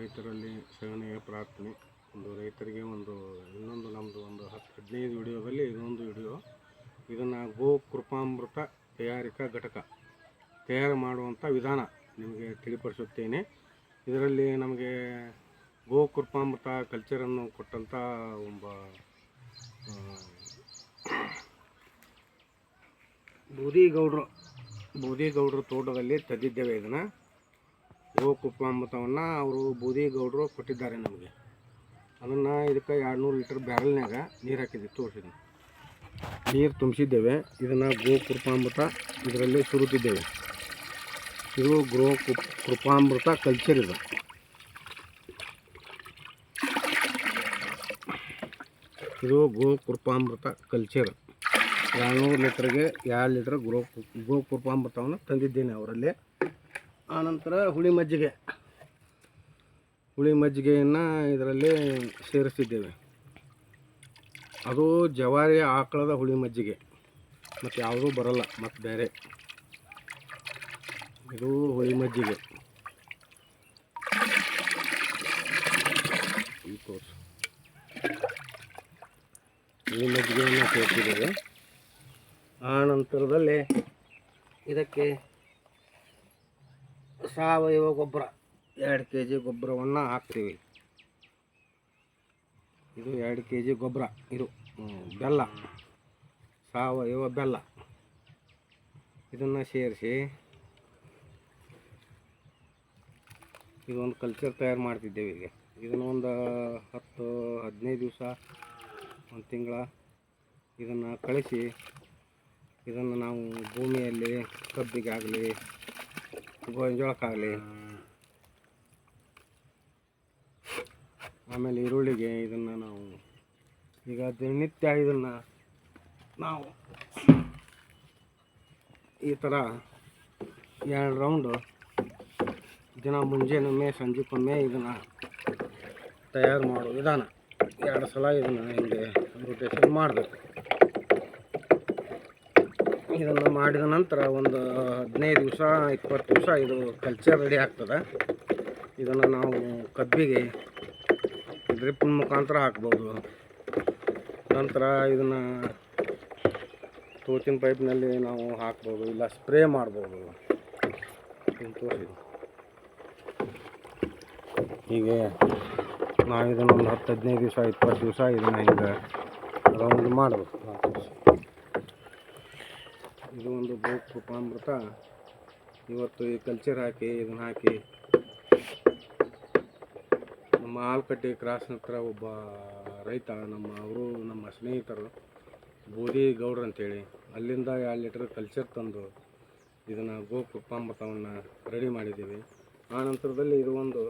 ರೈತರಲ್ಲಿ ಸಗಣಿಯ ಪ್ರಾರ್ಥನೆ. ಒಂದು ರೈತರಿಗೆ ಇನ್ನೊಂದು ನಮ್ಮದು ಒಂದು 10-15 ವಿಡಿಯೋದಲ್ಲಿ ಇದೊಂದು ವಿಡಿಯೋ. ಇದನ್ನು ಗೋ ಕೃಪಾಮೃತ ತಯಾರಿಕಾ ಘಟಕ ತಯಾರು ಮಾಡುವಂಥ ವಿಧಾನ ನಿಮಗೆ ತಿಳಿಪಡಿಸುತ್ತೇನೆ. ಇದರಲ್ಲಿ ನಮಗೆ ಗೋ ಕೃಪಾಮೃತ ಕಲ್ಚರನ್ನು ಕೊಟ್ಟಂಥ ಒಬ್ಬ ಬೂದಿಗೌಡರು ತೋಟದಲ್ಲಿ ತೆಗೆದಿದ್ದೇವೆ. ಇದನ್ನು ಗೋ ಕೃಪಾಮೃತವನ್ನು ಅವರು ಬೂದಿಗೌಡರು ಕೊಟ್ಟಿದ್ದಾರೆ ನಮಗೆ. ಅದನ್ನು ಇದಕ್ಕೆ 200 ಲೀಟರ್ ಬ್ಯಾರಲ್ನಾಗ ನೀರು ಹಾಕಿದ್ದೀವಿ. ತೋರಿಸಿದ್ವಿ, ನೀರು ತುಂಬಿಸಿದ್ದೇವೆ. ಇದನ್ನು ಗೋ ಕೃಪಾಮೃತ ಇದರಲ್ಲಿ ಸುರುತ್ತಿದ್ದೇವೆ. ಇದು ಕೃಪಾಮೃತ ಕಲ್ಚರ್. ಇದು ಗೋ ಕೃಪಾಮೃತ ಕಲ್ಚರ್ 200 ಲೀಟರ್ಗೆ 2 ಲೀಟರ್ ಗೋ ಕೃಪಾಮೃತವನ್ನು ತಂದಿದ್ದೇನೆ ಅವರಲ್ಲಿ. ಆನಂತರ ಹುಳಿ ಮಜ್ಜಿಗೆಯನ್ನು ಇದರಲ್ಲಿ ಸೇರಿಸಿದ್ದೇವೆ. ಅದು ಜವಾರಿ ಆಕಳದ ಹುಳಿ ಮಜ್ಜಿಗೆ, ಮತ್ತು ಯಾವುದೂ ಬರಲ್ಲ ಮತ್ತು ಬೇರೆ. ಇದು ಹುಳಿ ಮಜ್ಜಿಗೆ ಹುಳಿ ಮಜ್ಜಿಗೆಯನ್ನು ಸೇರಿಸಿದ್ದೇವೆ. ಆ ನಂತರದಲ್ಲಿ ಇದಕ್ಕೆ ಸಾವಯವ ಗೊಬ್ಬರ 2 kg ಗೊಬ್ಬರವನ್ನು ಹಾಕ್ತೀವಿ. ಇದು 2 kg ಗೊಬ್ಬರ. ಇದು ಬೆಲ್ಲ, ಸಾವಯವ ಬೆಲ್ಲ. ಇದನ್ನು ಸೇರಿಸಿ ಇದೊಂದು ಕಲ್ಚರ್ ತಯಾರು ಮಾಡ್ತಿದ್ದೇವೆ. ಈಗ ಇದನ್ನು ಒಂದು 10-15 ದಿವಸ, ಒಂದು ತಿಂಗಳ ಇದನ್ನು ಕಳಿಸಿ ಇದನ್ನು ನಾವು ಭೂಮಿಯಲ್ಲಿ ಕಬ್ಬಿಗಾಗಲಿ ಗೋಂಜಾಳಕ್ಕಾಗಲಿ, ಆಮೇಲೆ ಈರುಳ್ಳಿಗೆ ಇದನ್ನು ನಾವು ಈಗ ದಿನನಿತ್ಯ ಇದನ್ನು ನಾವು ಈ ಥರ 2 ರೌಂಡು ದಿನ ಮುಂಜಾನೆಗೊಮ್ಮೆ ಸಂಜೆಗೊಮ್ಮೆ ಇದನ್ನು ತಯಾರು ಮಾಡೋ ವಿಧಾನ. 2 ಸಲ ಇದನ್ನು ಹಿಂಗೆ ರೊಟೇಷನ್ ಮಾಡಬೇಕು. ಇದನ್ನು ಮಾಡಿದ ನಂತರ ಒಂದು 15 ದಿವಸ 20 ದಿವಸ ಇದು ಕಲ್ಚರ್ ರೆಡಿ ಆಗ್ತದೆ. ಇದನ್ನು ನಾವು ಕಬ್ಬಿಗೆ ಡ್ರಿಪ್ಪಿನ ಮುಖಾಂತರ ಹಾಕ್ಬೋದು. ನಂತರ ಇದನ್ನು ತೋಚಿನ ಪೈಪ್ನಲ್ಲಿ ನಾವು ಹಾಕ್ಬೋದು, ಇಲ್ಲ ಸ್ಪ್ರೇ ಮಾಡ್ಬೋದು. ಹೀಗೆ ನಾವು ಇದನ್ನು ಒಂದು 10-15 ದಿವಸ 20 ದಿವಸ ಇದನ್ನು ಹಿಂಗೆ ರೌಂಡ್ ಮಾಡಬೇಕು. ಇದು ಒಂದು ಗೋ ಕೃಪಾಮೃತ. ಇವತ್ತು ಈ ಕಲ್ಚರ್ ಹಾಕಿ ಇದನ್ನು ಹಾಕಿ ನಮ್ಮ ಆಲ್ಕಟ್ಟಿ ಕ್ರಾಸ್ ಹತ್ರ ಒಬ್ಬ ರೈತ ನಮ್ಮ ಸ್ನೇಹಿತರು ಬೂದಿಗೌಡ್ರು ಅಂತೇಳಿ ಅಲ್ಲಿಂದ 2 ಲೀಟರ್ ಕಲ್ಚರ್ ತಂದು ಇದನ್ನು ಗೋ ಕೃಪಾಮೃತವನ್ನು ರೆಡಿ ಮಾಡಿದ್ದೀವಿ. ಆ ನಂತರದಲ್ಲಿ ಇದು ಒಂದು